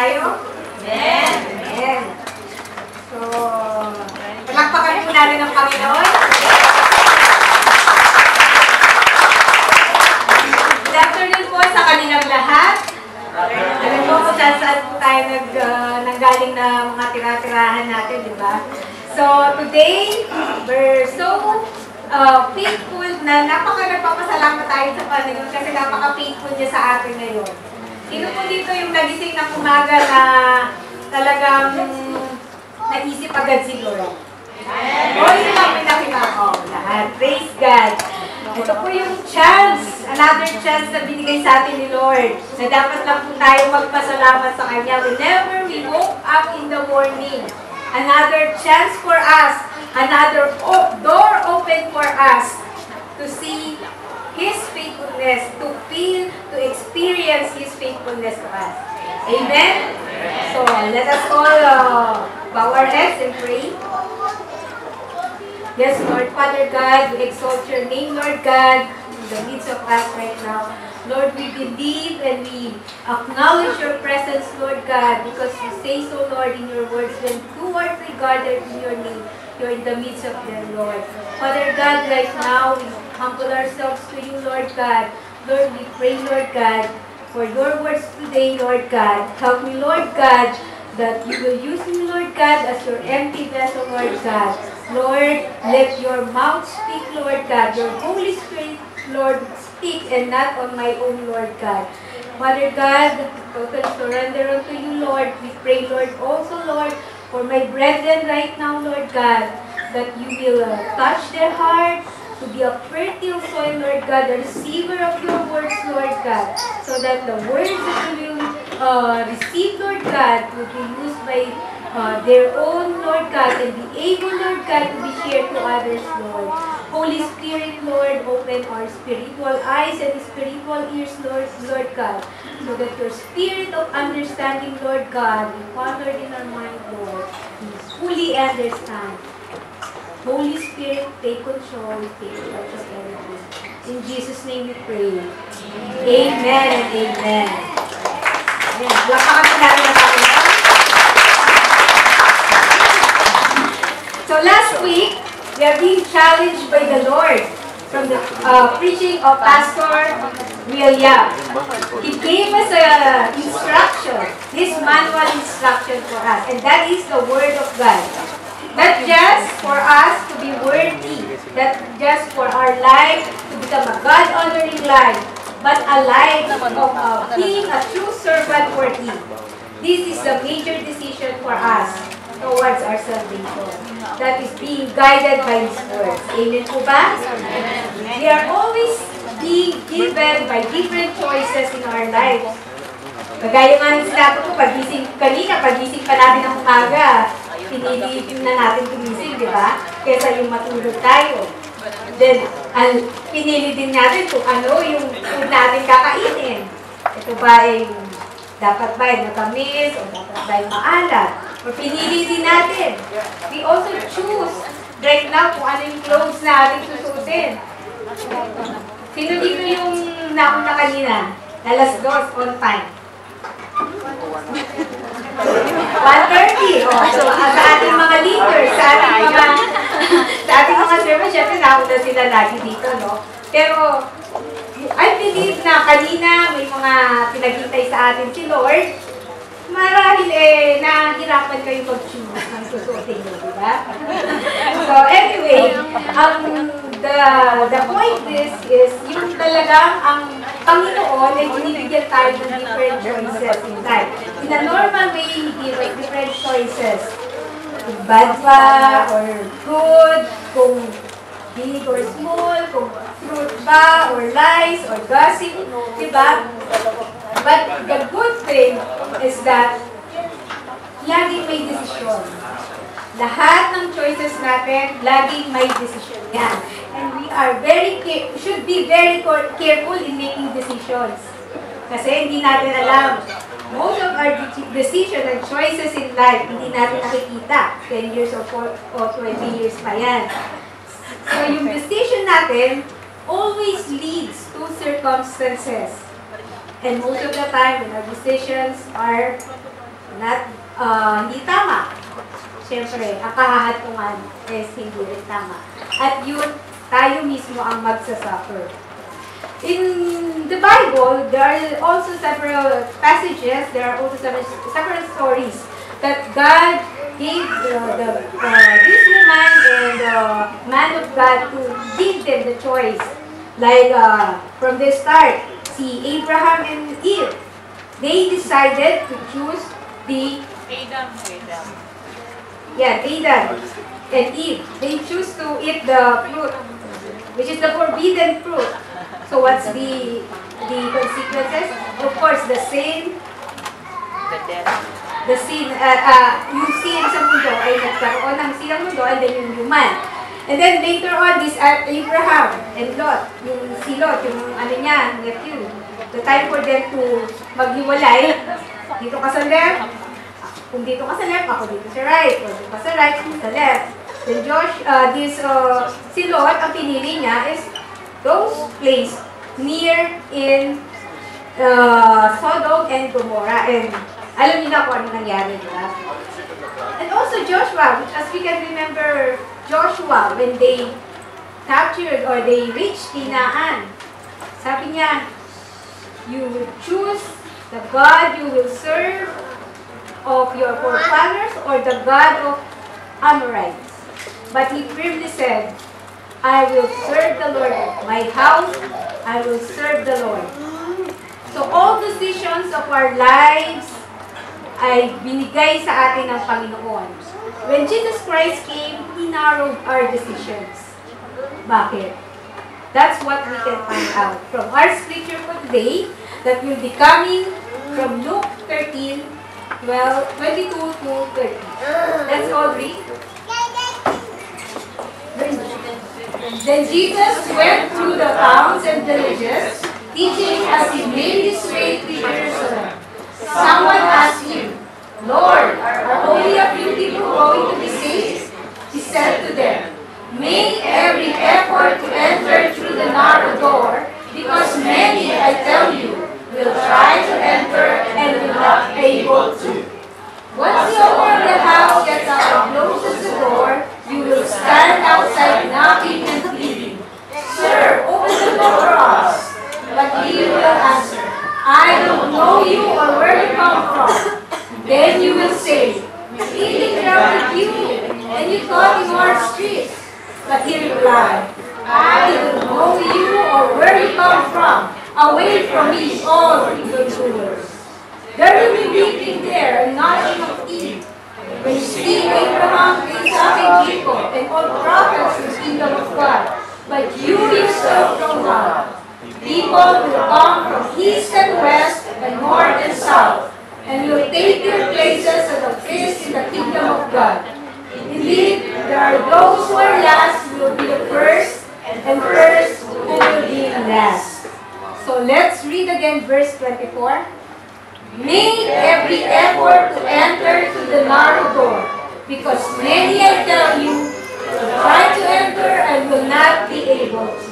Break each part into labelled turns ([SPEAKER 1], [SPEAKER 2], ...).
[SPEAKER 1] tayo?
[SPEAKER 2] Amen!
[SPEAKER 1] Amen. So, palakpakan po natin ang Panginoon. Good afternoon po sa kanilang lahat. Alam po kung saan po tayo nanggaling na mga tira-tirahan natin, di ba? So, today, we're so faithful na nagpapasalamat tayo sa Panginoon kasi napaka-faithful niya sa atin ngayon. Sino po dito yung nagising ng umaga na talagang naisip agad si Lord? O, yun lang may nakita ko. Lahat. Praise God. Ito po yung chance, another chance na binigay sa atin ni Lord, na dapat lang po tayo magpasalamat sa Kanya whenever we woke up in the morning. Another chance for us, another door open for us to see His faithfulness, to feel, to experience His faithfulness to us. Amen? So, let us all bow our heads and pray. Yes, Lord, Father God, we exalt your name, Lord God, in the midst of us right now. Lord, we believe and we acknowledge your presence, Lord God, because you say so, Lord, in your words, when two or three gathered in your name, you're in the midst of them, Lord. Father God, right now, we humble ourselves to you, Lord God. Lord, we pray, Lord God, for your words today, Lord God. Help me, Lord God, that you will use me, Lord God, as your empty vessel, Lord God. Lord, let your mouth speak, Lord God. Your Holy Spirit, Lord, speak and not on my own, Lord God. Father God, total surrender unto you, Lord. We pray, Lord, also, Lord, for my brethren right now, Lord God, that you will touch their heart, to be a fertile soil, Lord God, the receiver of your words, Lord God, so that the words that you will receive, Lord God, will be used by their own, Lord God, and be able, Lord God, to be shared to others, Lord. Holy Spirit, Lord, open our spiritual eyes and spiritual ears, Lord God, so that your spirit of understanding, Lord God, be pondered in our mind, Lord, we fully understand. Holy Spirit, take control, take charge of everything. In Jesus' name we pray. Amen and amen. Amen. Lapakan po natin ang Panginoon. So last week, we are being challenged by the Lord from the preaching of Pastor William. He gave us an instruction, his manual instruction for us, and that is the Word of God. Not just for us to be worthy, not just for our life to become a God-honoring life, but a life of being a true servant for Him. This is the major decision for us towards our salvation. That is being guided by His Word. Amen po ba? We are always being given by different choices in our lives. Kagaya nga ng sinabi ko, pagising pa natin ng umaga, pinili na natin gumising, di ba? Kesa yung matulog tayo. Then, pinili din natin kung ano yung food natin kakainin. Ito ba ay dapat ba ay matamis o dapat ba ay maalat? O pinili din natin. We also choose right now kung ano yung clothes na ating susutin. Sino dito yung nauna kanina? Alas 2 on time. 1:30. Oh, so, sa ating mga leaders, sa ating mga servants, syempre nauna sila lagi dito, no? Pero, I believe na kanina may mga pinaghintay sa atin si Lord. Marahil nahihirapan kayo pag-choose ng susutin nyo, di ba? So, anyway, the point is yung talagang ang Panginoon ay binibigyan tayo ng different choices in life. In a normal way, He gives us different choices. Kung bad ba, or good, kung big or small, kung truth ba, or lies, or gossip, diba? But the good thing is that laging may desisyon. Lahat ng choices natin, laging may desisyon yan. And we are should be very careful in making decisions. Kasi hindi natin alam. Most of our decisions and choices in life, hindi natin nakikita. 10 years or 20 years pa yan. So yung decision natin always leads to circumstances. And most of the time, when our decisions are hindi tama. Siyempre, ang kahahatungan is hindi rin tama. At yun, tayo mismo ang magsasuffer. In the Bible, there are also several passages, there are also several stories that God gave this woman and the man of God to give them the choice. Like from the start, si Abraham and Eve, they decided to choose the Adam and Eve. They choose to eat the fruit, which is the forbidden fruit. So what's the consequences? Of course, the sin. The sin, yung sin sa mundo ay nagkaroon ng silang mundo and then yung human. And then later on, this Abraham and Lot, si Lot, yung nephew, the time for them to maghiwalay, dito ka sa left, kung dito ka sa left, ako dito sa right, o dito ka sa right, sa left. Then si Lot, ang pinili niya is those place near in Sodom and Gomorrah. And alam niyo na kung ano nangyari, diba? And also Joshua, which as we can remember, Joshua, when they captured or they reached Canaan, sabi niya, you will choose the God you will serve of your forefathers or the God of Amorites. But he firmly said, I will serve the Lord. My house, I will serve the Lord. So all decisions of our lives ay binigay sa atin ng Panginoon. When Jesus Christ came, He narrowed our decisions. Bakit? That's what we can find out from our scripture for today that will be coming from Luke 13, 22 to 30. Let's all read. Then Jesus went through the towns and villages, teaching as He made His way to Jerusalem. Someone asked Him, Lord, are only a few people going to be saved? He said to them, make every effort to enter through the narrow door, because many, I tell you, will try to enter and will not be able to. Once the owner of the house gets out and closes the door, you will stand outside knocking and pleading, Sir, open the door for us. But he will answer, I don't know you or where you come from. Then you will say, eating here with you, and you thought in our streets. But he replied, I don't know you or where you come from. Away from me, all evildoers. There will be weeping there and gnashing of teeth. When you see Abraham, Isaac, and Jacob, and all prophets in the kingdom of God, but you yourself don't know. People will come from east and west, and north and south, and will take their places at the feast in the kingdom of God. Indeed, there are those who are last who will be the first, and first who will be last. So let's read again verse 24. Make every effort to enter through the narrow door, because many, I tell you, will try to enter and will not be able to.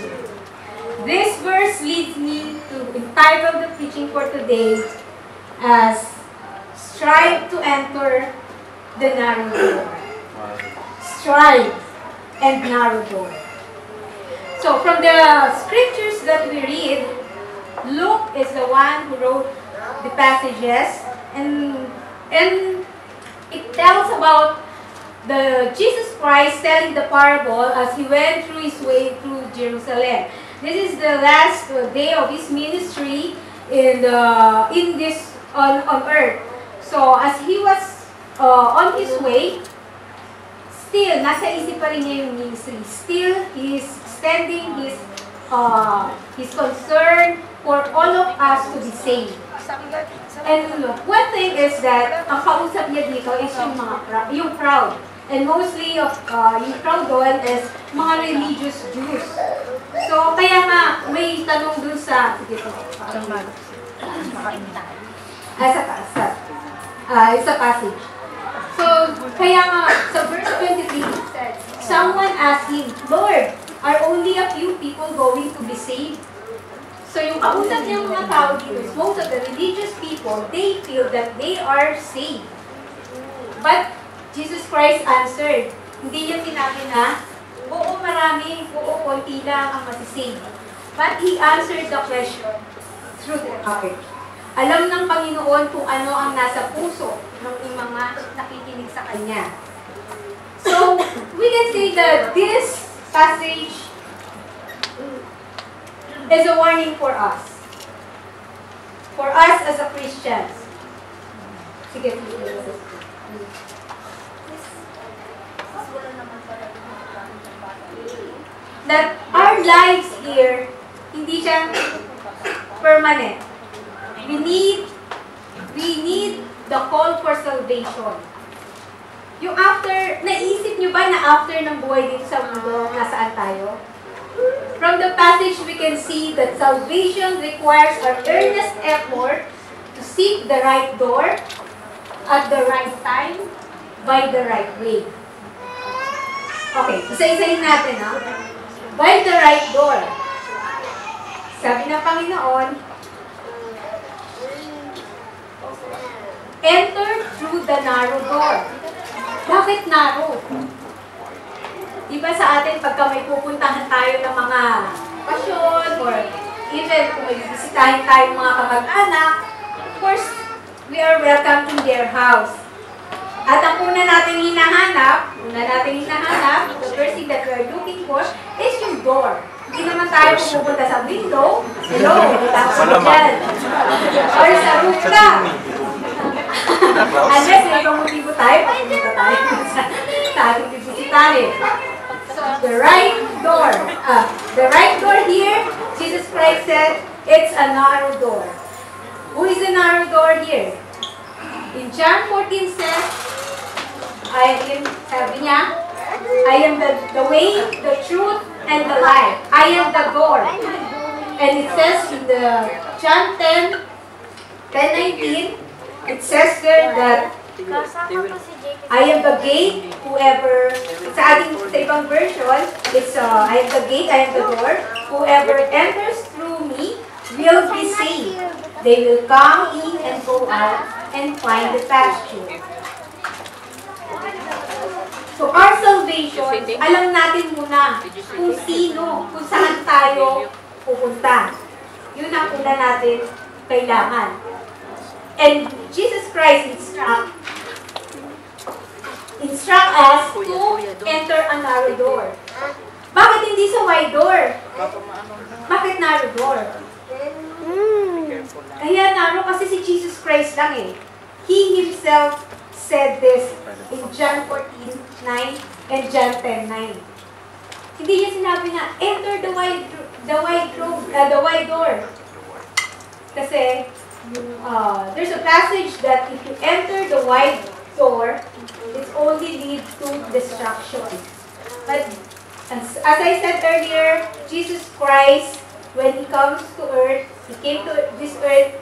[SPEAKER 1] This verse leads me to entitle the preaching for today as Strive to Enter the Narrow Door. Strive and narrow door. So from the scriptures that we read, Luke is the one who wrote the passages, and it tells about the Jesus Christ telling the parable as he went through his way through Jerusalem. This is the last day of his ministry on earth. So as he was on his way, still nasa isip pa rin niya yung ministry. Still he is extending his concern for all of us to be saved. And one thing is that ang kausap niya dito is yung crowd. And mostly of yung crowd doon is mga religious Jews. So kaya nga may tanong dun sa sa passage. So kaya nga sa verse 23 someone asked him, Lord, are only a few people going to be saved? So yung kausap niyang mga tao dito, most of the religious people, they feel that they are saved. But Jesus Christ answered. Hindi niya sinabi na, oo marami, oo konti lang ang masisave. But He answered the question through the heart. Alam ng Panginoon kung ano ang nasa puso ng mga nakikinig sa Kanya. So, we can say that this passage is a warning for us. For us as a Christians. Sige, that our lives here, hindi siya permanent. We need the call for salvation. Yung after, naisip nyo ba na after ng buhay dito sa mundo, nasaan tayo? From the passage, we can see that salvation requires our earnest effort to seek the right door at the right time by the right way. Okay, isa-isahin natin, ha? By the right door. Sabi ng Panginoon, enter through the narrow door. Bakit narrow? Diba sa atin, pagka may pupuntahan tayo ng mga pasyon, or even kung may bisitahin tayo mga kamag-anak, of course, we are welcome in their house. At ang una natin hinahanap, the first thing that we are looking for is yung door. Hindi naman tayo pupunta sa window, hello, tapos dyan. Or sa roof lang. Unless may ibang motibo tayo, pupunta tayo sa ating bibisitahin. So, the right door here, Jesus Christ said, it's a narrow door. Who is the narrow door here? In John 14 says, sabi niya, I am the way, the truth, and the life. I am the door. And it says in the John 10:19, it says there that I am the gate, whoever, sa ibang version, it's I am the gate, I am the door, whoever enters through me will be saved. They will come in and go out and find the pasture. So our salvation, alam natin muna kung sino, kung saan tayo pupunta. Yun ang una natin kailangan. And Jesus Christ instruct us to enter a narrow door. Bakit hindi sa wide door? Bakit narrow door? Kaya narrow kasi si Jesus Christ lang eh. He Himself said this in John 14:9 and John 10:9. Hindi niya sinabi na, enter the wide door. Kasi, there's a passage that if you enter the wide door, it only leads to destruction. But, as I said earlier, Jesus Christ, when He comes to earth, He came to this earth,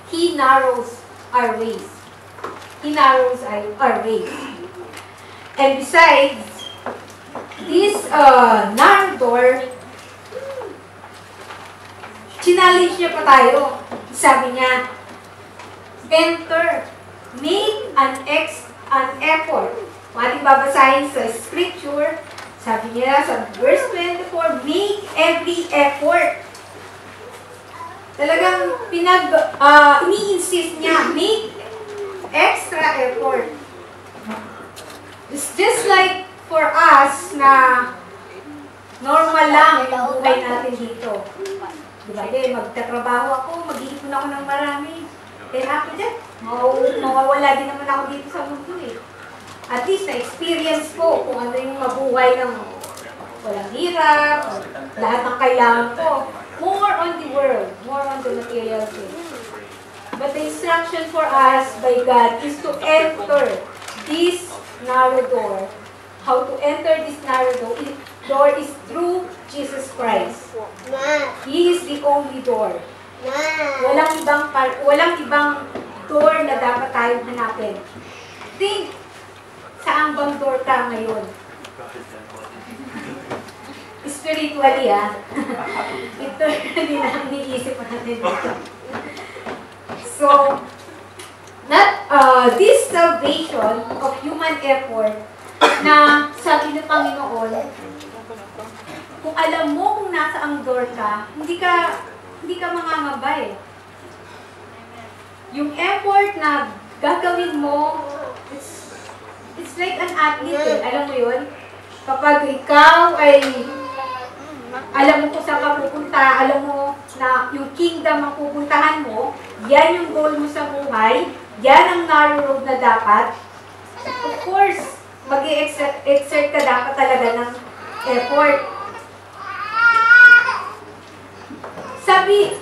[SPEAKER 1] He narrows our ways. He narrows our ways. And besides, this narrow door, challenge niya pa tayo. Sabi niya, enter, make an effort. Kung ating babasahin sa scripture, sabi niya sa verse 24, make every effort. Talagang ini-insist niya, make extra effort. It's just like for us na normal lang yung buhay natin dito. Diba? Magtatrabaho ako, mag-iipon ako ng marami. Then after that, mawawala din naman ako dito sa mundo eh. At least na-experience ko kung ano yung mabuhay ng walang hirap, lahat ng kailangan ko. More on the world, more on the material things. But the instruction for us by God is to enter this narrow door. How to enter this narrow door is through Jesus Christ. He is the only door. Walang ibang door na dapat tayong hanapin. Think, saan bang door ka ngayon? spiritually, Eternally na ang iniisip natin dito. So, this salvation of human effort na sabi ng Panginoon, kung alam mo kung nasa ang door ka, hindi ka mangangamba eh. Yung effort na gagawin mo, it's like an athlete eh. Alam mo yun? Kapag ikaw ay alam mo kung saan ka pupunta, alam mo na yung kingdom ang pupuntahan mo, yan yung goal mo sa buhay, yan ang narrow road na dapat. Of course, mag-exert ka dapat talaga ng effort. Sabi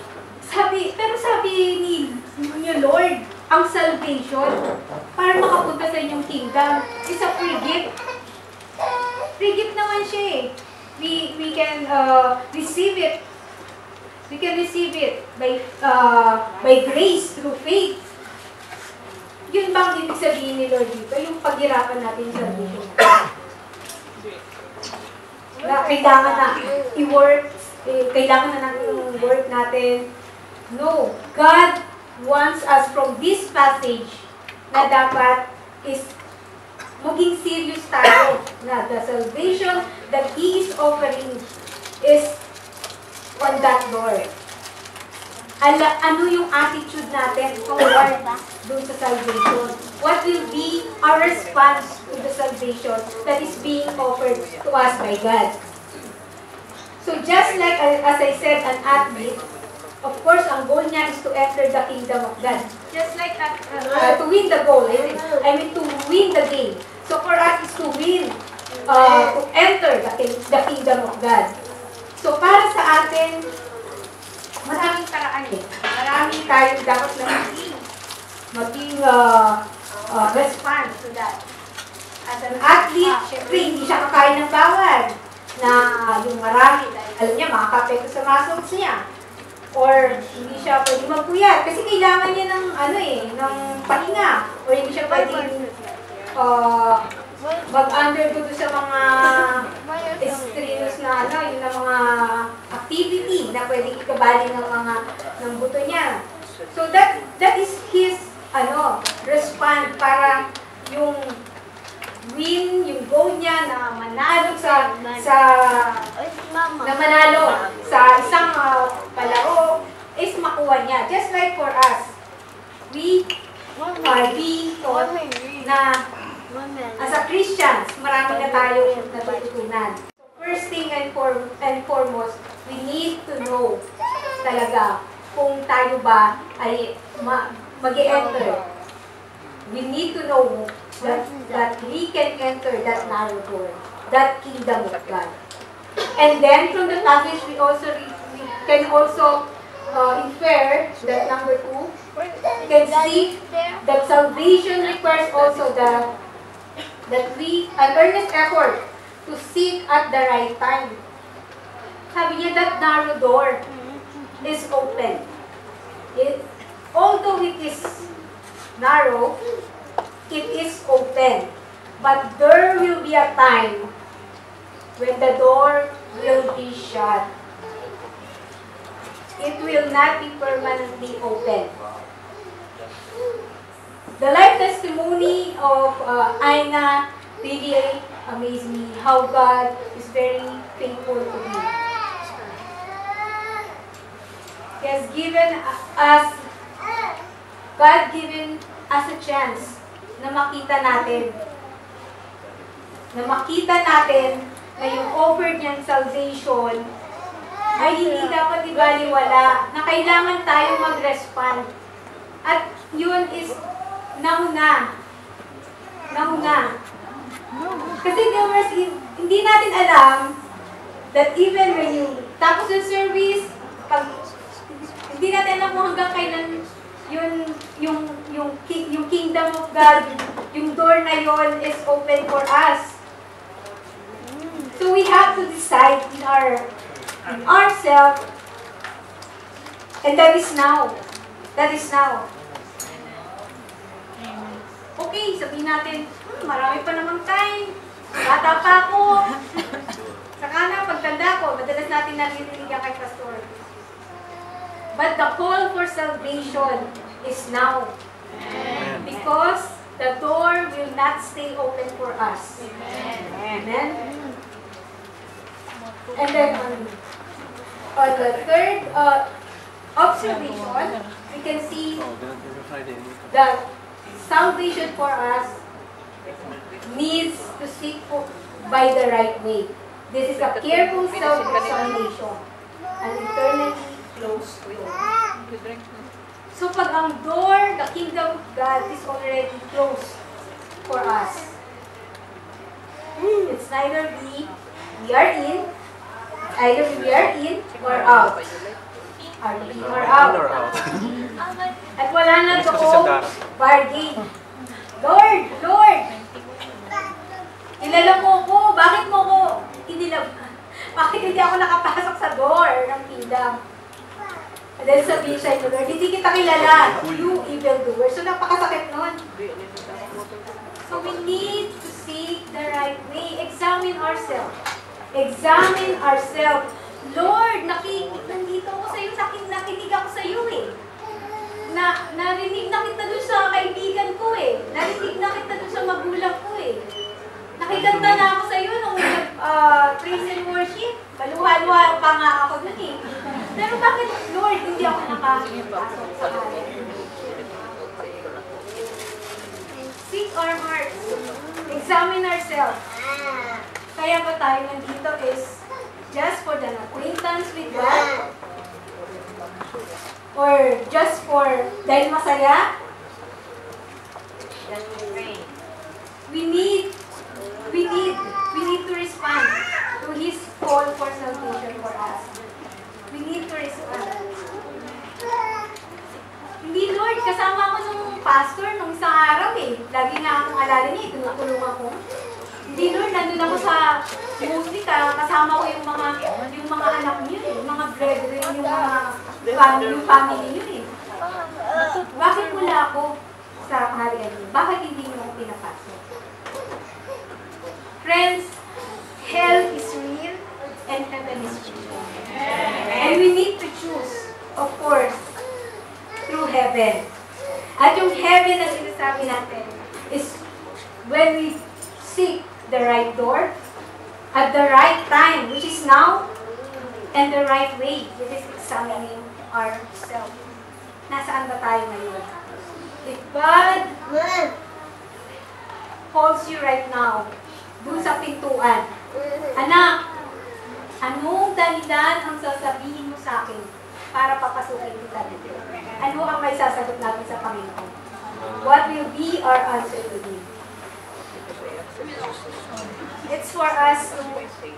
[SPEAKER 1] ni Lord, ang salvation, para makapunta sa inyong kingdom, is a free gift. Free gift naman siya eh. We can receive it. We can receive it by grace through faith. Yun bang ibig sabihin ni Lord dito? Yung paghirapan natin sa salvation. Na kailangan na i-work, kailangan na ng work natin. No. God wants us from this passage na dapat is maging serious tayo na the salvation that He is offering is on that door. Ano yung attitude natin toward dun sa salvation? What will be our response to the salvation that is being offered to us by God? So just like, as I said, an athlete, of course, ang goal niya is to enter the kingdom of God. Just like to win the goal, I mean to win the game. So for us is to win, to enter the kingdom of God. So para sa atin, maraming paraan eh. Maraming tayo dapat na maging response to that. As an athlete, syempre hindi siya kakain ng bawal na yung marami. Alam niya, makakapekto sa muscles niya. Or hindi siya pwede magpuyat. Kasi kailangan niya ng, ng pahinga. Or hindi siya pwede mag-undergo sa mga strenuous na, yung na mga activity na pwede ikabali ng buto niya. So that is his, response para yung win, yung goal niya na manalo sa isang palaro is makuha niya. Just like for us, we are being taught na as a Christians, marami na tayong natutunan. First thing and foremost, we need to know talaga kung tayo ba ay mag-e-enter. We need to know that we can enter that narrow door, that kingdom of God. And then from the passage, we can also infer that number 2, we can see that salvation requires also an earnest effort to seek at the right time. Sabi niya, that narrow door is open. Although it is narrow, it is open. But there will be a time when the door will be shut. It will not be permanently open. The life testimony of Aina really amazed me, how God is very faithful to me. He has given us, God given us a chance na makita natin na yung offered niyang salvation ay hindi dapat ibaliwala, na kailangan tayo mag-respond. At yun is nauna. Kasi hindi natin alam that even when you tapos ng service, hindi natin alam kung hanggang kailan yung kingdom of God, yung door na yon is open for us. So we have to decide in ourselves, and that is now. Okay, sabihin natin, marami pa namang time. Bata pa ako. Saka na, pagtanda ko, madalas natin naririnig yan kay Pastor. But the call for salvation is now. Because the door will not stay open for us. Amen. And then on the third observation, we can see that salvation for us needs to seek by the right way. This is a careful self-examination, an eternally closed door. So pag ang door, the kingdom of God is already closed for us. It's neither we are in, either we are in or out. Are we in or out? At wala na doong bargain. Lord, Lord, kilala mo ko, bakit mo ko bakit hindi ako nakapasok sa door ng kingdom? And then sabihin siya, Lord, hindi kita kilala, you evildoer. So napakasakit nun. So we need to seek the right way. Examine ourselves. Examine ourselves. Lord, nandito ako sa iyo, nakinig ako sa iyo eh. Narinig na kita doon sa kaibigan ko eh. Narinig na kita doon sa magulang ko eh. Nakikanta na ako sa iyo nung praise and worship. Baluha-luha pa nga ako dun eh. Pero bakit, Lord, hindi ako nakapasok sa kanya? Seek our hearts. Examine ourselves. Kaya ba tayo nandito is just for the acquaintance with God? Or just for dahil masaya? We need to respond to His call for salvation for us. We need to respond. Hindi, Lord, kasama ako nung pastor nung isang araw eh. Lagi nga akong alala niya, tinutulong ako. Hindi, Lord, nandun ako sa musika, kasama ko yung mga anak niyo eh, yung mga brethren, yung family niyo eh. Bakit wala ako sa kaharian niyo? Bakit hindi niyo ako pinapasok? Friends, hell is real and heaven is real. And we need to choose, of course, through heaven. At yung heaven na sinasabi natin is when we seek the right door at the right time, which is now, and the right way, which is examining ourselves. Nasaan ba tayo ngayon? If God calls you right now, dun sa pintuan, anak, anong dahilan ang sasabihin mo sa akin para papasukin kita dito? Ano ang may sasagot natin sa Panginoon? What will be our answer to Him? It's for us to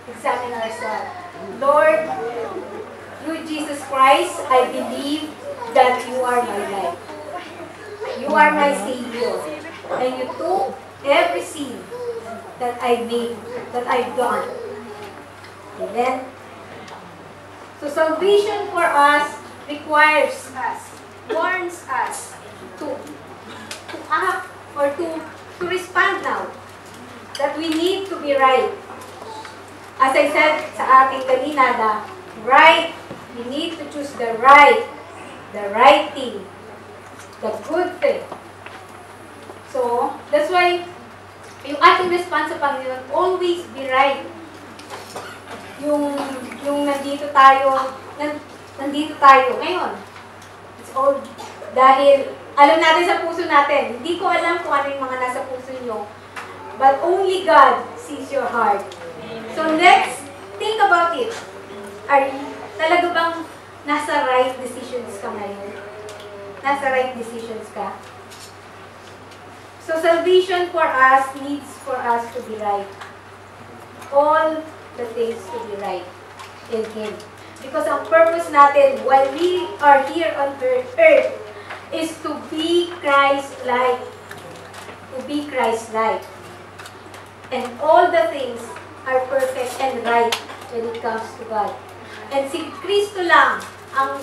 [SPEAKER 1] examine ourselves. Lord, through Jesus Christ, I believe that you are my life. You are my Savior. And you took every sin that I made, that I've done. Amen? So salvation for us requires us, warns us to act or to respond now. That we need to be right. As I said sa ating kanina na right, we need to choose the right thing, the good thing. So, that's why yung ating response sa Panginoon, always be right. Yung nandito tayo ngayon. It's all dahil alam natin sa puso natin. Hindi ko alam kung ano yung mga nasa puso nyo. But only God sees your heart. So let's think about it. Talaga bang nasa right decisions ka ngayon? Nasa right decisions ka? So salvation for us needs for us to be right. All the things to be right in Him. Because ang purpose natin while we are here on earth is to be Christ-like. To be Christ-like. And all the things are perfect and right when it comes to God. And si Kristo lang ang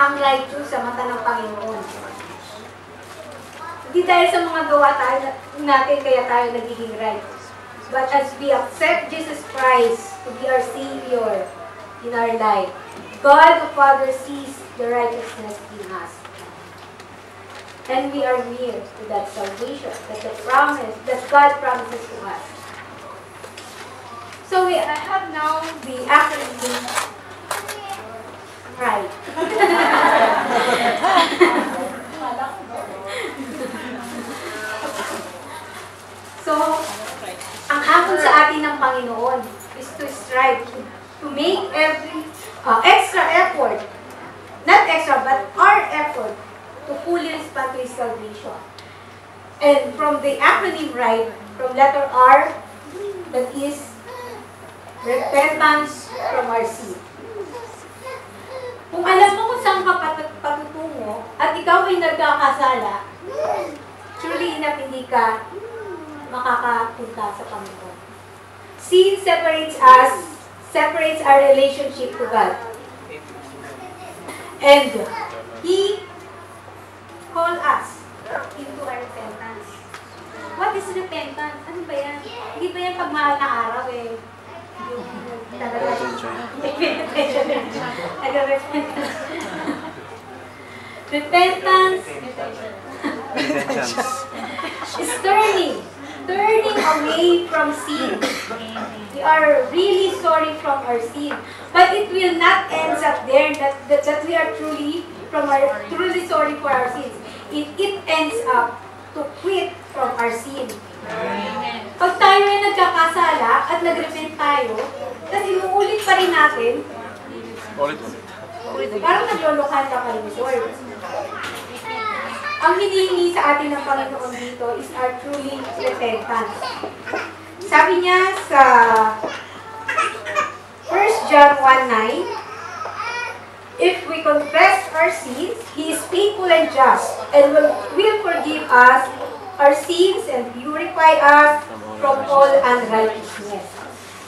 [SPEAKER 1] righteous sa mata ng Panginoon. Hindi dahil sa mga gawa natin kaya tayo nagiging right. But as we accept Jesus Christ to be our Savior in our life, God the Father sees the righteousness in us. And we are near to that salvation, that God promises to us. So I have now the acronym right. So, ang hamon sa atin ng Panginoon is to strive, to make every extra effort, not extra, but our effort to fully respond to His salvation. And from the acronym right, from letter R, that is repentance from our sin. Kung alam mo kung saan ka patutungo at ikaw ay nagkakasala, surely enough hindi ka makakapunta sa Panginoon. Sin separates our relationship to God. And He called us into our repentance. What is repentance? Ano ba yan? Hindi ba yan pagmahal na araw eh? Repentance is turning away from sin. We are really sorry from our sin, but it will not end up there that we are truly sorry for our sins. It ends up to quit from our sin. Pag tayo ay nagkakasala at nag-repent tayo, tapos inuulit pa rin natin, parang naglolokan ka kayo, Lord. Ang hinihingi sa atin ng Panginoon dito is our truly repentance. Sabi niya sa 1 John 1:9, if we confess our sins, He is faithful and just, and will forgive us our sins and purify us from all unrighteousness.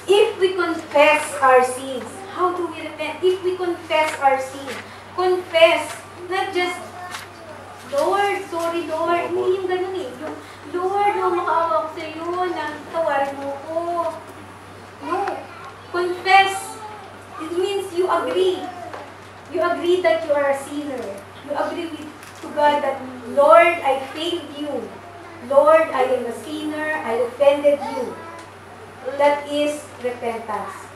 [SPEAKER 1] If we confess our sins, how do we repent? If we confess our sins, confess, not just, Lord, sorry Lord, hindi yung ganun eh. Yung, Lord, makaawa ko sa iyo, tawarin mo ko. No. Confess. It means you agree. You agree that you are a sinner. You agree to God that, Lord, I failed you. Lord, I am a sinner. I offended you. That is repentance.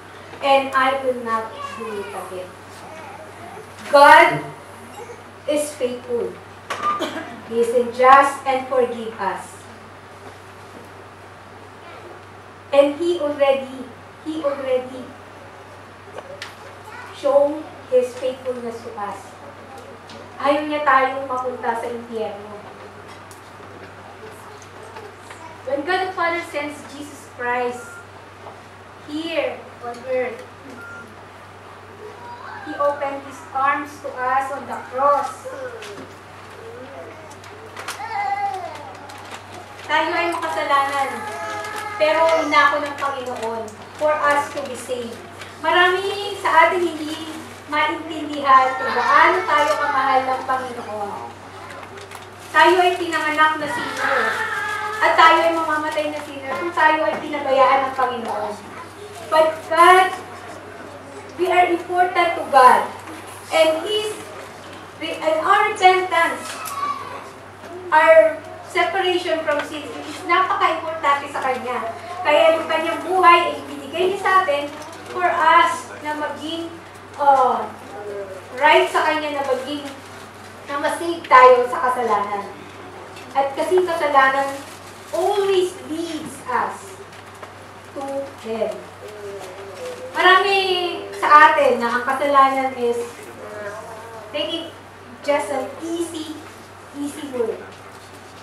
[SPEAKER 1] And I will not do it again. God is faithful. He is just and forgive us. And He already shown His faithfulness to us. Ayaw niya tayong mapunta sa impyerno. When God the Father sends Jesus Christ here on earth, He opened His arms to us on the cross. Tayo ay makasalanan, pero inako ng Panginoon for us to be saved. Marami sa atin hindi maintindihan kung gaano tayo kamahal ng Panginoon. Tayo ay pinanganak na sinner, at tayo ay mamamatay na sinner kung tayo ay pinabayaan ng Panginoon. But God, we are important to God, and our repentance, our separation from sin is napaka-importante sa Kanya. Kaya yung Kanyang buhay ay binigay niya sa atin for us na maging right sa Kanya, na masave tayo sa kasalanan. At kasi kasalanan always leads us to hell. Marami sa atin na ang kasalanan is take it just an easy word.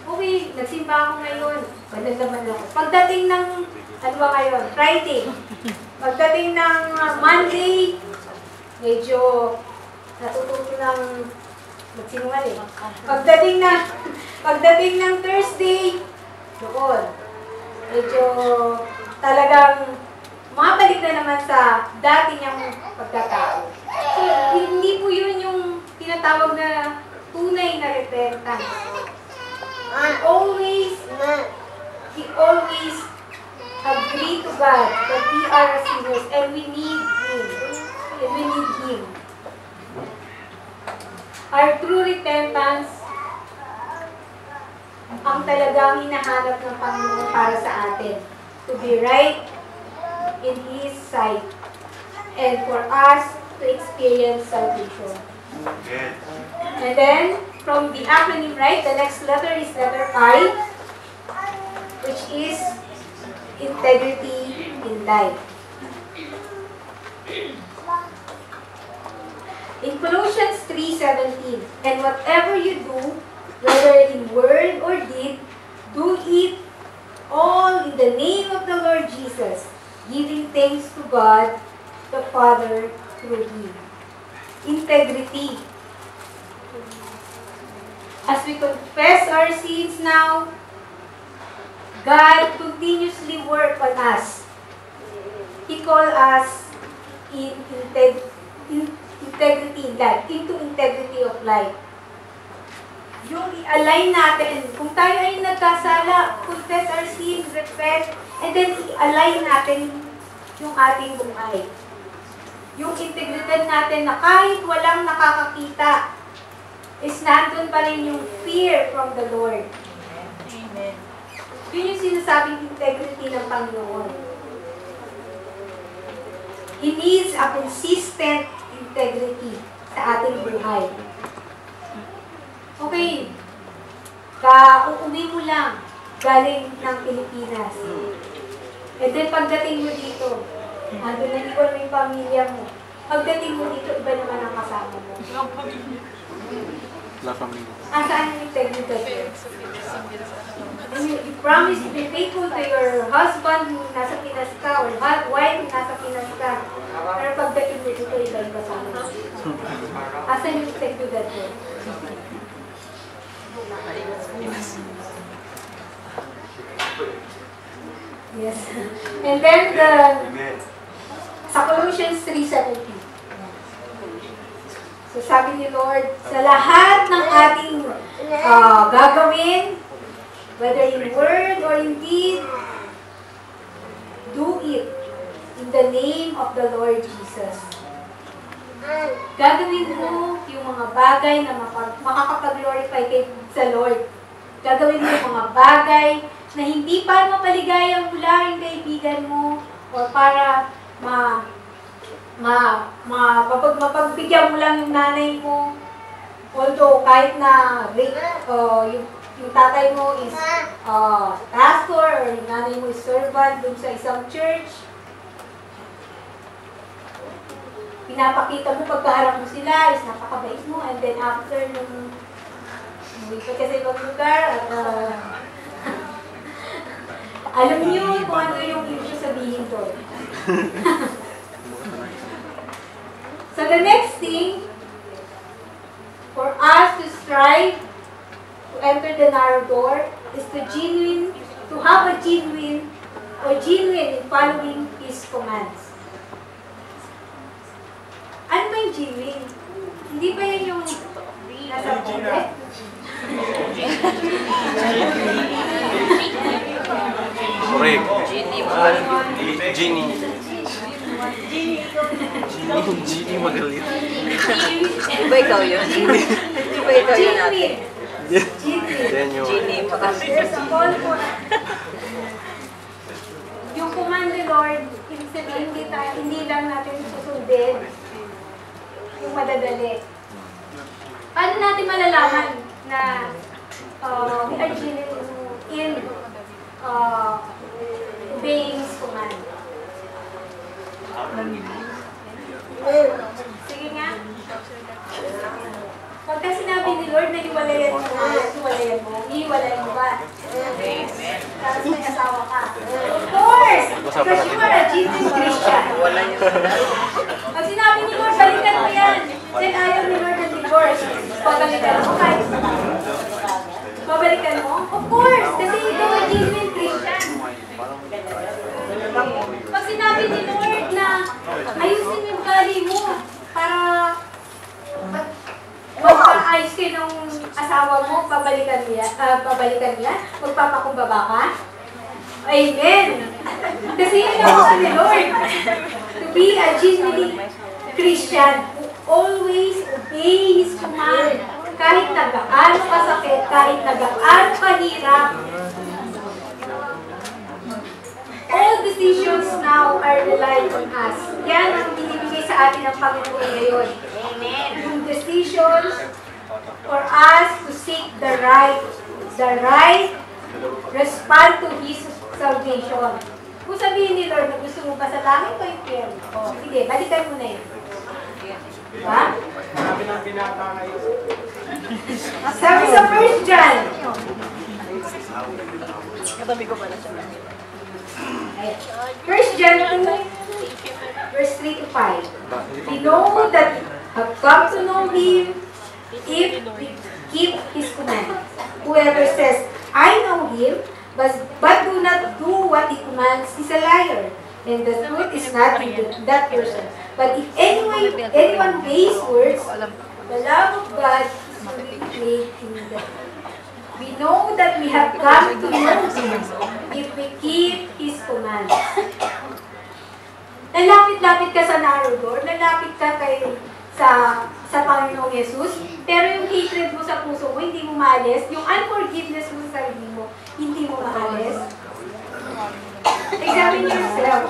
[SPEAKER 1] Okay, nagsimba ako ngayon. Banal naman ako. Pagdating ng, ano ba ngayon? Friday. Pagdating ng Monday, medyo natututo ng magsinungaling. Pagdating ng Thursday, doon. Medyo talagang mabalik na naman sa dati niyang pagkatao. So, hindi po yun yung tinatawag na tunay na repentance. He always agree to God that we are sinners and we need Him. And we need Him. Our true repentance ang talagang hinahanap ng Panginoon para sa atin. To be right in His sight. And for us to experience salvation. And then, from the acronym, right, the next letter is letter I, which is integrity in life. In Colossians 3:17, and whatever you do, whether in word or deed, do it all in the name of the Lord Jesus, giving thanks to God the Father through Him. Integrity. As we confess our sins now, God continuously work on us. He called us integrity in life, into integrity of life. Yung i-align natin, kung tayo ay nagkasala, confess our sins, repent, and then i-align natin yung ating buhay. Yung integridad natin na kahit walang nakakakita, is nandun pa rin yung fear from the Lord. Amen. Yun yung sinasabing integrity ng Panginoon. He needs a consistent integrity sa ating buhay. Okay, uuwi mo lang galing ng Pilipinas. And then pagdating mo dito, ando na ikaw mo yung pamilya mo. Pagdating mo dito, iba naman ang kasama mo. Saan yung integrity? You promise to be faithful to your husband kung nasa Pinas ka, or wife kung nasa Pinas ka. Pero pagdating mo dito, iba yung kasama mo. Asan yung integrity? Yes. And then sa Colossians 3:17. So sabi ni Lord, sa lahat ng ating gagawin, whether in word or in deed, do it in the name of the Lord Jesus. Gagawin mo yung mga bagay na makakapag-glorify kay sa Lord. Gagawin mo yung mga bagay na hindi para mapaligaya mo lang yung kaibigan mo o para mapagbigyan mo lang yung nanay mo. Although kahit na yung tatay mo is pastor or yung nanay mo is servant dun sa isang church, pinapakita mo pagkaharap mo sila is napakabait mo, and then after nung umuwi ka kasi ibang lugar at alam niyo kung ano yung ibig sabihin doon. So the next thing, for us to strive to enter the narrow door is to have a genuine in following His commands. Ano ba yung genuine? Hindi ba yun yung nasa budget?
[SPEAKER 2] Correct. Genie magalit.
[SPEAKER 3] Di ba ikaw yun? Di ba ikaw yun natin? Genie magalit.
[SPEAKER 1] There's a call for yung command ni Lord, ibig sabihin hindi lang natin susundin yung madadali. Paano natin malalaman na we are genuine in obeying His command? Sige nga. Pagka sinabi ni Lord na hiwalayan mo ba? Amen. Tapos may asawa ka. Of course! Because you are a genuine Christian. Pag sinabi ni Lord, balikan mo yan. Then ayaw ni Lord ng divorce. Babalikan mo kahit babalikan mo? Of course! Kasi ikaw ay genuine Christian. Pag sinabi ni Lord na ayusin yung gali mo para magpa-ayos kayo ng asawa mo, babalikan niya? Magpapakumbaba ka? Amen! Kasi yun ang gusto ni Lord. To be a genuinely Christian who always obey His command. Kahit na gaano kasakit, kahit na gaano kahirap. All decisions now are relied on us. Yan ang binibigay sa atin ng Panginoon ngayon. Yung decisions for us to seek the right respond to His salvation. Kung sabihin ni Lord na gusto mo pa sa langit o impyerno, sige, balikan mo na yun. Diba? Sabi sa 1 John.
[SPEAKER 3] Katabi ko pala siya.
[SPEAKER 1] 1 John 2, verse 3 to 5. We know that we have come to know Him if we keep His commandments. Whoever says, I know Him, but do not do what He commands is a liar, and the truth is not in that person. But if anyone obeys words, the love of God is fully made in them. We know that we have come to know Him if we keep His commands. Nalapit-lapit ka sa narrow door, nalapit ka sa Panginoong Yesus, pero yung hatred mo sa puso mo, hindi mo maalis, yung unforgiveness mo sa sarili mo, hindi mo maalis. Examine yourself.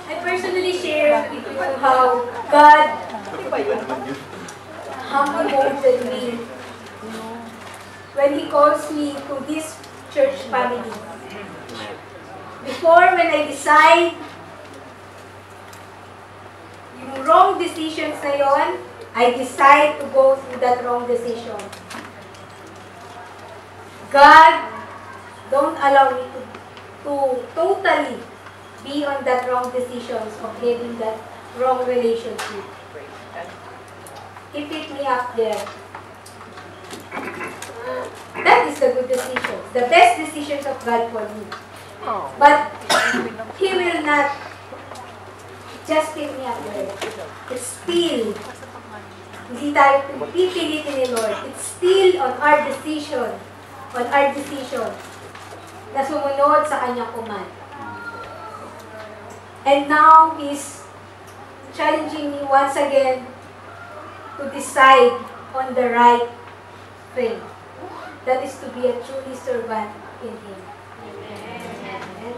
[SPEAKER 1] I personally share with you how God molded me when He calls me to this church family. Before, when I decide yung wrong decisions na yon, I decide to go through that wrong decision. God, don't allow me to totally be on that wrong decisions of having that wrong relationship. He picked me up there. That is the good decisions, the best decisions of God for me. But He will not just pick me up there. It's still, hindi tayo pipilitin ni Lord. It's still on our decision na sumunod sa Kanyang command. And now He's challenging me once again to decide on the right thing. That is to be a truly servant in Him. Amen.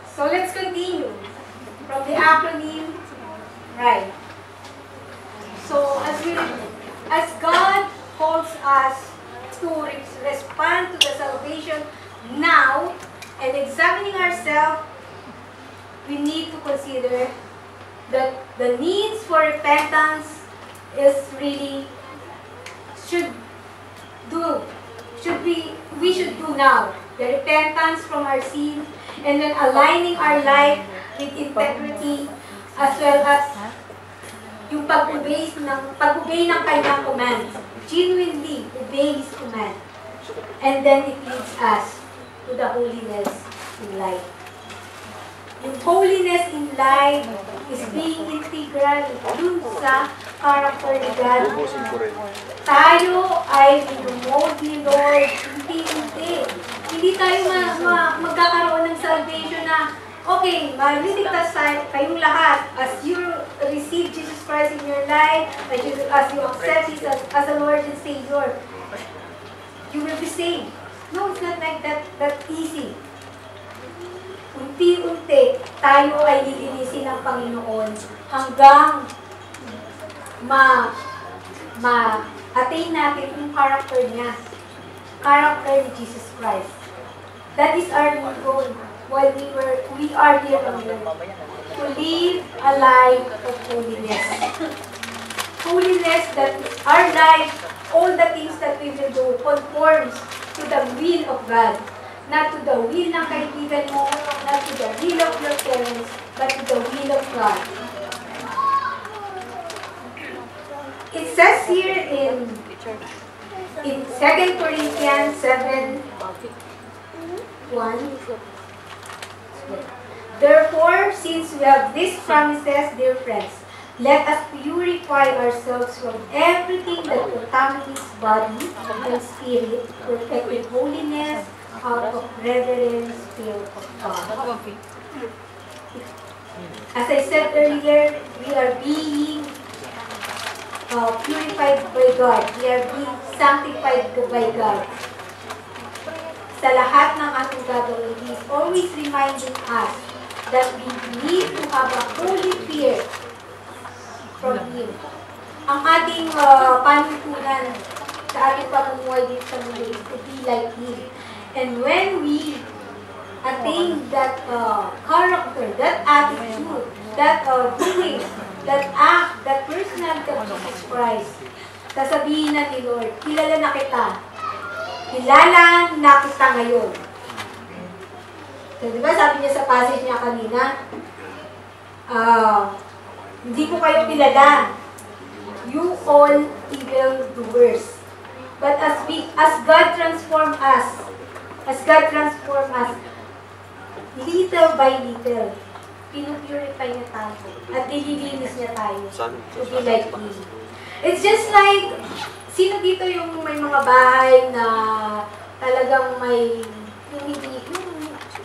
[SPEAKER 1] So let's continue from the acronym right. So as God calls us to respond to the salvation now and examining ourselves, we need to consider that the needs for repentance is really we should do now. The repentance from our sins and then aligning our life with integrity as well as yung pag-obey ng Kanyang command. Genuinely obey His command. And then it leads us to the holiness in life. Yung holiness in life is being integral dun sa character ni God. Tayo ay minumold ni Lord unti-unti. Hindi tayo magkakaroon ng salvation na, okay, maliligtas kayong lahat as you receive Jesus Christ in your life, as you accept Him as a Lord and Savior, you will be saved. No, it's not like that easy. Unti-unti, tayo ay lilinisin ng Panginoon hanggang ma-attain natin yung character niya. Character ni Jesus Christ. That is our goal while we are here on earth. To live a life of holiness. Holiness that our life, all the things that we will do, conforms to the will of God. Not to the will ng kaibigan mo, not to the will of your parents, but to the will of God. It says here in 2 Corinthians 7:1, therefore, since we have these promises, dear friends, Let us purify ourselves from everything that contaminates body and spirit, perfecting holiness out of reverence, fear of God. As I said earlier, we are being purified by God. We are being sanctified by God. Sa lahat ng ating gagawin, He is always reminding us that we need to have a holy fear from Him. Ang ating panuntunan sa ating pamumuhay dito sa mundo is to be like Him. And when we attain that character, that attitude, that doing, that act, that personality of Jesus Christ, sasabihin na ni Lord, kilala na kita. Kilala na kita ngayon. So, di ba sabi niya sa passage niya kanina, hindi ko kayo kilala. You all evildoers. But as God transform us, little by little, pinupurify niya tayo. At nililinis niya tayo to be like Him. It's just like, sino dito yung may mga bahay na talagang may, yung hindi,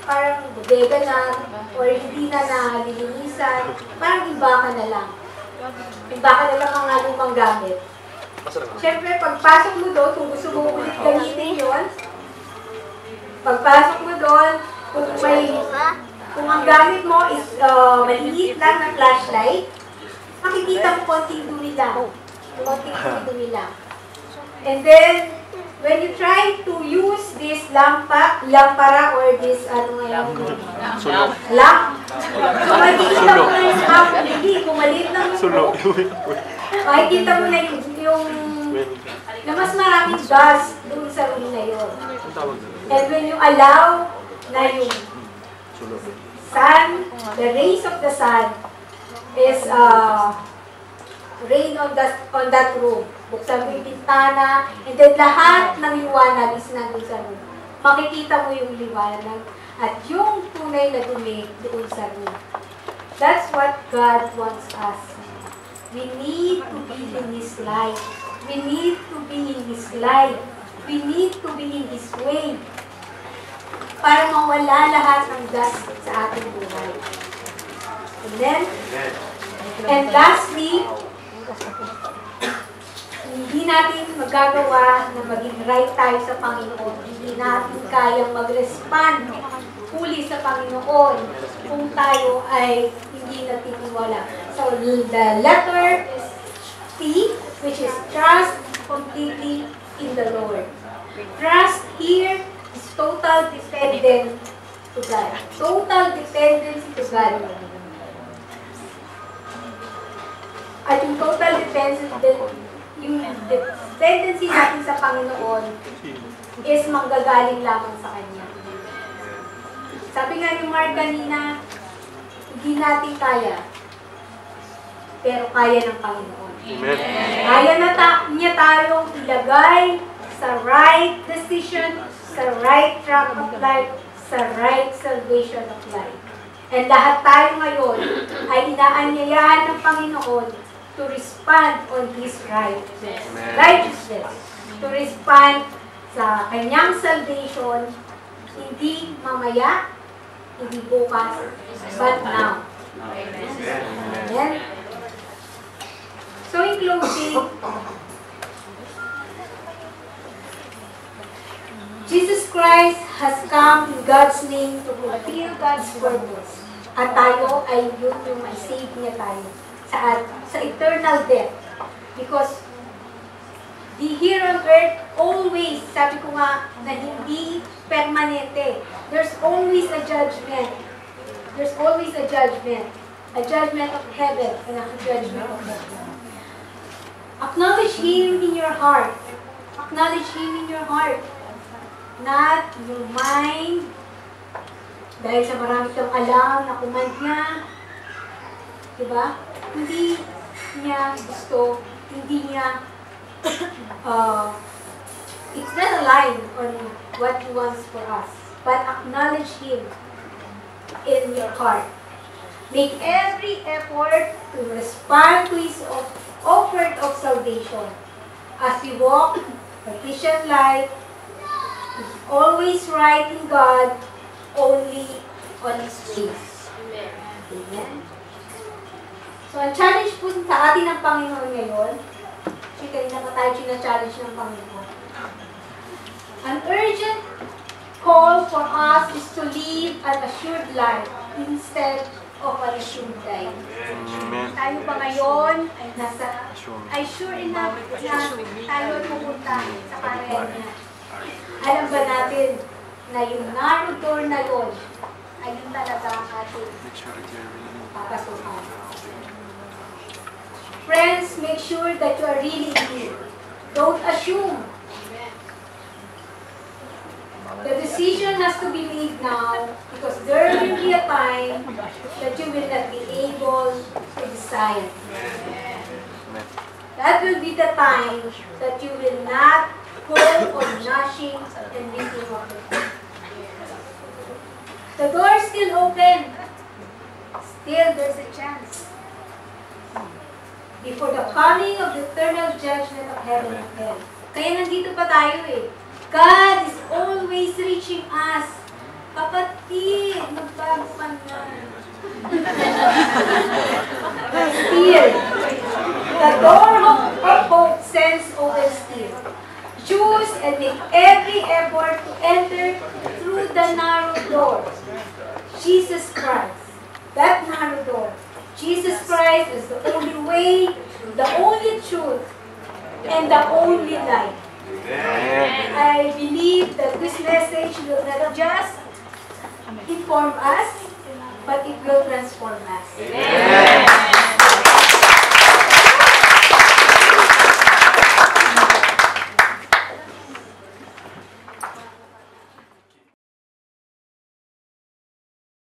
[SPEAKER 1] parang bodega na, or hindi na nalilinisan, parang imbaka na lang. Imbaka na lang ang lumang gamit. Siyempre, pagpasok mo doon, kung gusto mo ulit gamitin yun, pagpasok mo doon, kung ang gamit mo is maliit lang na flashlight, makikita mo konting dumi lang. Konting dumi lang. And then, when you try to use this lampara or this, lamp, so makikita mo na yung hindi, kung maliit lang yung makikita mo na yung na mas maraming gas doon sa room na yun. And when you allow na yung sun, the rays of the sun is rain on that room. Buksan mo yung bintana, and then lahat ng liwanag is nandun sa room. Makikita mo yung liwanag at yung tunay na dumi doon sa room. That's what God wants us. We need to be in His light. We need to be in His light. We need to be in His way. Para mawala lahat ng dust sa ating buhay. Amen? And lastly, hindi natin magagawa na maging right tayo sa Panginoon. Hindi natin kayang mag-respond fully sa Panginoon kung tayo ay hindi natitiwala. So, the letter is T, which is trust completely in the Lord. Trust here is total dependence to God. Total dependence to God. At yung total dependency natin sa Panginoon is manggagaling lamang sa Kanya. Sabi nga ni Mark kanina, hindi natin kaya, pero kaya ng Panginoon.
[SPEAKER 2] Amen.
[SPEAKER 1] Kaya na niya tayong ilagay sa right decision, sa right track of life, sa right salvation of life. And lahat tayo ngayon ay inaanyayahan ng Panginoon to respond on His righteousness. To respond sa Kanyang salvation, hindi mamaya, hindi bukas, but now. Amen. So in closing, Jesus Christ has come in God's name to fulfill God's purpose. At tayo ay yun yung ma-save niya tayo sa eternal death. Because the here on earth always, sabi ko nga, na hindi permanente. There's always a judgment. There's always a judgment. A judgment of heaven and a judgment of earth. Acknowledge Him in your heart. Acknowledge Him in your heart. Not your mind. Dahil sa marami kang alam na command niya. Diba? Hindi niya gusto, hindi niya, it's not aligned on what He wants for us. But acknowledge Him in your heart. Make every effort to respond to His offer of salvation. As we walk the Christian life, is always right in God, only on His ways. Amen. So, ang challenge po sa atin ng Panginoon ngayon, kasi kanina pa tayo challenge ng Panginoon. An urgent call for us is to live an assured life instead of an assumed life.
[SPEAKER 2] Amen.
[SPEAKER 1] Tayo ba ngayon ay sure enough na tayo pupunta sa karehan niya. Alam ba natin na yung narrow door na yun ay yun talaga ang ating papasukan. Friends, make sure that you are really in. Don't assume. The decision has to be made now because there will be a time that you will not be able to decide. That will be the time that you will not go on gnashing and beating of the door. The door is still open. Still, there's a chance. Before the coming of the eternal judgment of heaven and hell. Kaya nandito pa tayo eh. God is always reaching us. Kapatid, magbago ka na. Still, the door of hope stands open still. Choose and make every effort to enter through the narrow door. Jesus Christ. That narrow door. Jesus Christ is the only way, the only truth, and the only life. I believe that this message will not just inform us, but it will transform us.